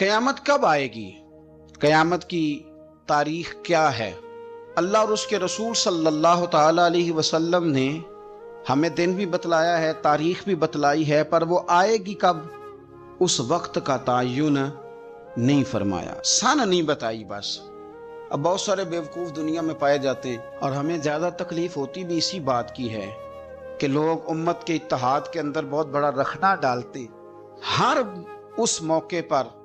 قیامت کب آئے گی؟ قیامت کی تاریخ کیا ہے؟ اللہ اور اس کے رسول صلی اللہ تعالی علیہ وسلم نے ہمیں دن بھی بتلایا ہے، تاریخ بھی بتلائی ہے، پر وہ آئے گی کب اس وقت کا تعین نہیں فرمایا، سن نہیں بتائی بس۔ اب بہت سارے بیوقوف دنیا میں پائے جاتے ہیں، اور ہمیں زیادہ تکلیف ہوتی بھی اسی بات کی ہے کہ لوگ امت کے اتحاد کے اندر بہت بڑا رخنہ ڈالتے ہر اس موقع پر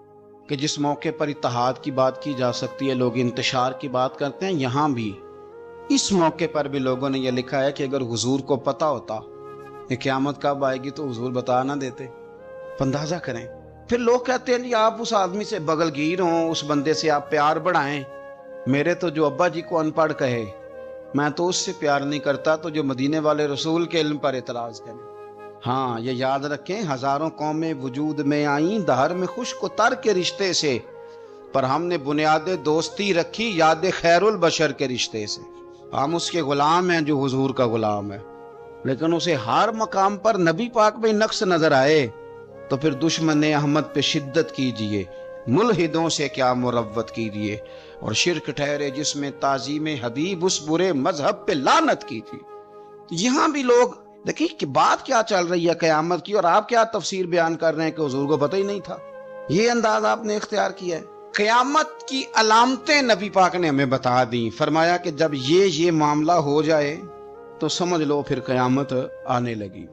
کہ جس موقع پر اتحاد کی بات کی جا سکتی ہے، لوگ انتشار کی بات کرتے ہیں۔ یہاں بھی اس موقع پر بھی لوگوں نے یہ لکھا ہے کہ اگر حضور کو پتہ ہوتا کہ قیامت کب آئے گی تو حضور بتا نہ دیتے۔ اندازہ کریں، پھر لوگ کہتے ہیں جی آپ اس آدمی سے بغل گیر ہوں، اس بندے سے آپ پیار بڑھائیں۔ میرے تو جو ابا جی کو ان پڑھ کہے میں تو اس سے پیار نہیں کرتا تو جو مدینے والے رسول کے علم پر اعتراض کرے۔ ہاں یہ یاد رکھیں، ہزاروں قومیں وجود میں آئیں دہر میں خشک و تر کے رشتے سے، پر ہم نے بنیاد دوستی رکھی یاد خیر البشر کے رشتے سے۔ ہم اس کے غلام ہیں جو حضور کا غلام ہے، لیکن اسے ہر مقام پر نبی پاک میں نقص نظر آئے تو پھر دشمن احمد پہ شدت کیجئے، ملحدوں سے کیا مروت کیجئے، اور شرک ٹھہرے جس میں تعظیم حبیب اس برے مذہب پہ لعنت کیجئے۔ یہاں بھی لوگ دیکھیں کہ بات کیا چل رہی ہے قیامت کی، اور آپ کیا تفسیر بیان کر رہے ہیں کہ حضور کو پتہ ہی نہیں تھا۔ یہ انداز آپ نے اختیار کیا ہے۔ قیامت کی علامتیں نبی پاک نے ہمیں بتا دیں، فرمایا کہ جب یہ معاملہ ہو جائے تو سمجھ لو پھر قیامت آنے لگی۔